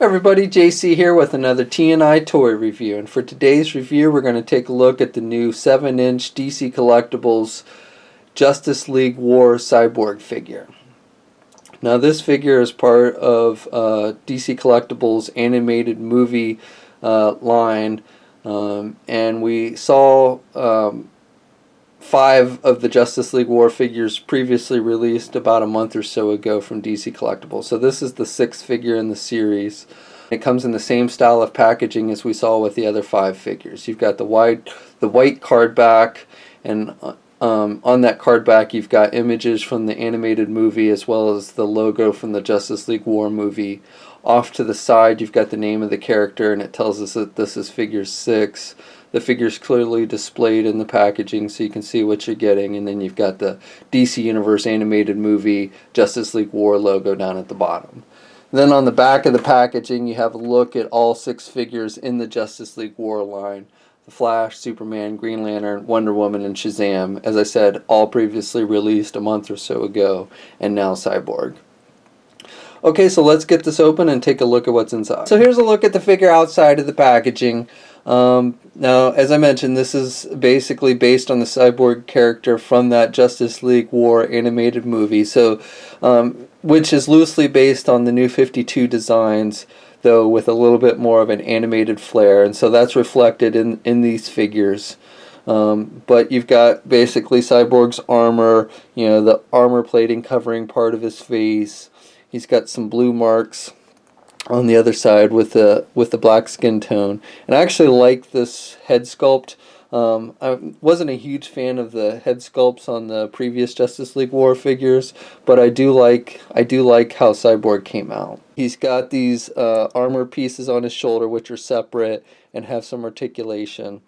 Everybody, JC here with another T&I toy review, and for today's review we're going to take a look at the new 7-inch DC Collectibles Justice League War Cyborg figure. Now this figure is part of DC Collectibles animated movie line, and we saw 5 of the Justice League War figures previously released about a month or so ago from DC Collectibles. So this is the 6th figure in the series. It comes in the same style of packaging as we saw with the other 5 figures. You've got the white card back, and on that card back you've got images from the animated movie as well as the logo from the Justice League War movie. Off to the side you've got the name of the character, and it tells us that this is figure 6. The figure's clearly displayed in the packaging so you can see what you're getting, and then you've got the DC Universe animated movie Justice League War logo down at the bottom. And then on the back of the packaging you have a look at all 6 figures in the Justice League War line. The Flash, Superman, Green Lantern, Wonder Woman, and Shazam. As I said, all previously released a month or so ago, and now Cyborg. Okay, so let's get this open and take a look at what's inside. So here's a look at the figure outside of the packaging. Now, as I mentioned, this is basically based on the Cyborg character from that Justice League War animated movie, so which is loosely based on the New 52 designs, though with a little bit more of an animated flair, and so that's reflected in these figures. But you've got basically Cyborg's armor, you know, the armor plating covering part of his face. He's got some blue marks on the other side with the black skin tone, and I actually like this head sculpt. I wasn't a huge fan of the head sculpts on the previous Justice League War figures, but I do like how Cyborg came out. He's got these armor pieces on his shoulder which are separate and have some articulation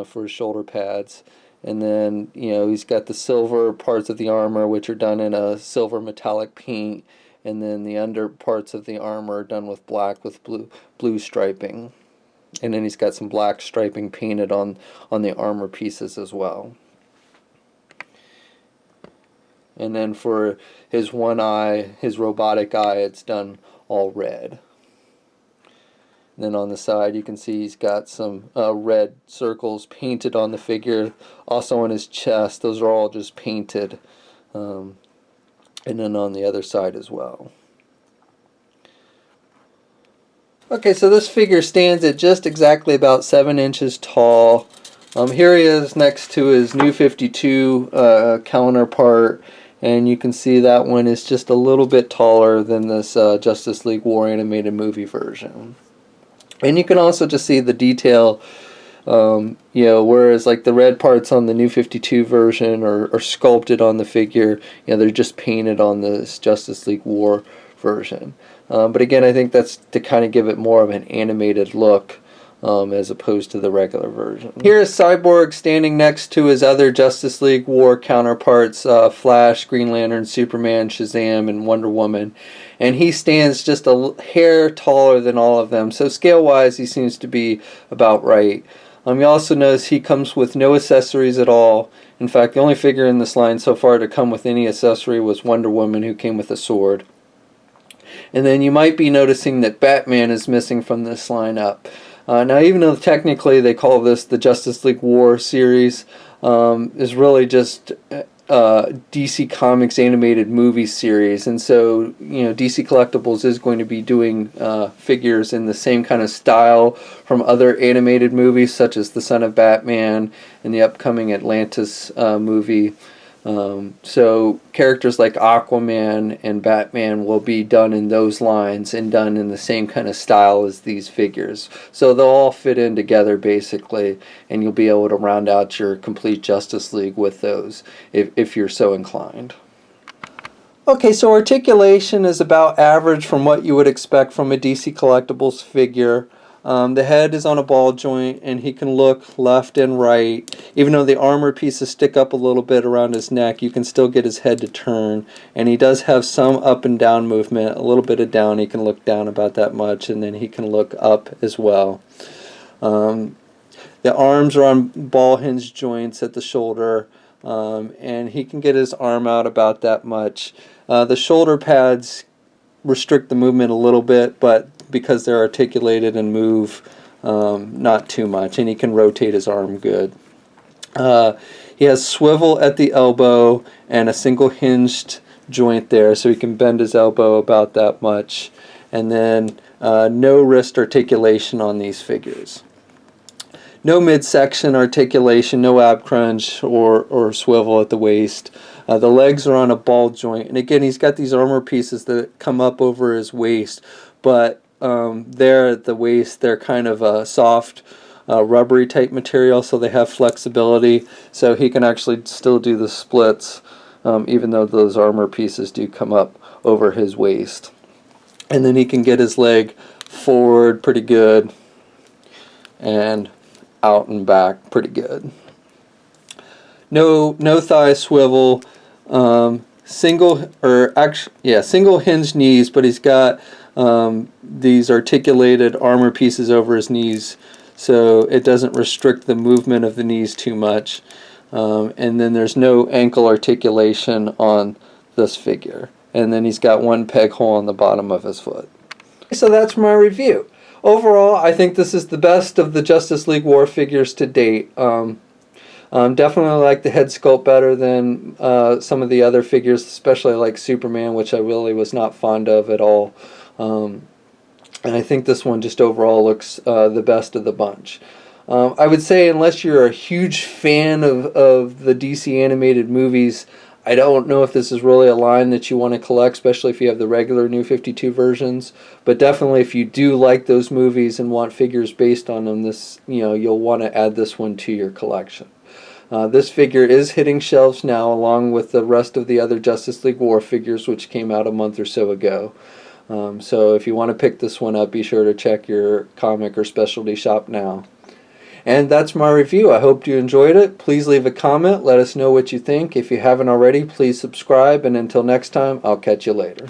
for his shoulder pads. And then, you know, he's got the silver parts of the armor which are done in a silver metallic paint, and then the under parts of the armor are done with black with blue striping. And then he's got some black striping painted on the armor pieces as well. And then for his one eye, his robotic eye, it's done all red. And then on the side you can see he's got some red circles painted on the figure. Also on his chest, those are all just painted. And then on the other side as well. Okay, so this figure stands at just exactly about 7 inches tall. Here he is next to his New 52 counterpart, and you can see that one is just a little bit taller than this Justice League War animated movie version. And you can also just see the detail, you know, whereas like the red parts on the New 52 version are sculpted on the figure, you know, they're just painted on this Justice League War version. But again, I think that's to kind of give it more of an animated look as opposed to the regular version. Here is Cyborg standing next to his other Justice League War counterparts, Flash, Green Lantern, Superman, Shazam, and Wonder Woman. And he stands just a hair taller than all of them, so scale-wise he seems to be about right. You also notice he comes with no accessories at all. In fact, the only figure in this line so far to come with any accessory was Wonder Woman, who came with a sword. And then you might be noticing that Batman is missing from this lineup. Now, even though technically they call this the Justice League War series, is really just DC Comics animated movie series, and so, you know, DC Collectibles is going to be doing figures in the same kind of style from other animated movies such as The Son of Batman and the upcoming Atlantis movie. So characters like Aquaman and Batman will be done in those lines and done in the same kind of style as these figures. So they'll all fit in together basically, and you'll be able to round out your complete Justice League with those if you're so inclined. Okay, so articulation is about average from what you would expect from a DC Collectibles figure. The head is on a ball joint, and he can look left and right. Even though the armor pieces stick up a little bit around his neck, you can still get his head to turn. And he does have some up and down movement, a little bit of down. He can look down about that much, and then he can look up as well. The arms are on ball hinge joints at the shoulder, and he can get his arm out about that much. The shoulder pads restrict the movement a little bit, but because they're articulated and move not too much, and he can rotate his arm good. He has swivel at the elbow and a single hinged joint there, so he can bend his elbow about that much. And then no wrist articulation on these figures. No midsection articulation, no ab crunch or swivel at the waist. The legs are on a ball joint, and again, he's got these armor pieces that come up over his waist, but there at the waist, they're kind of a soft, rubbery type material, so they have flexibility, so he can actually still do the splits, even though those armor pieces do come up over his waist. And then he can get his leg forward pretty good, and out and back pretty good. No thigh swivel, single hinged knees, but he's got these articulated armor pieces over his knees, so it doesn't restrict the movement of the knees too much. And then there's no ankle articulation on this figure. And then he's got one peg hole on the bottom of his foot. So that's my review. Overall, I think this is the best of the Justice League War figures to date. Definitely like the head sculpt better than some of the other figures, especially like Superman, which I really was not fond of at all. And I think this one just overall looks the best of the bunch. I would say unless you're a huge fan of the DC animated movies, I don't know if this is really a line that you want to collect, especially if you have the regular New 52 versions. But definitely, if you do like those movies and want figures based on them, you'll want to add this one to your collection. This figure is hitting shelves now, along with the rest of the other Justice League War figures, which came out a month or so ago. So if you want to pick this one up, be sure to check your comic or specialty shop now. And that's my review. I hope you enjoyed it. Please leave a comment. Let us know what you think. If you haven't already, please subscribe. And until next time, I'll catch you later.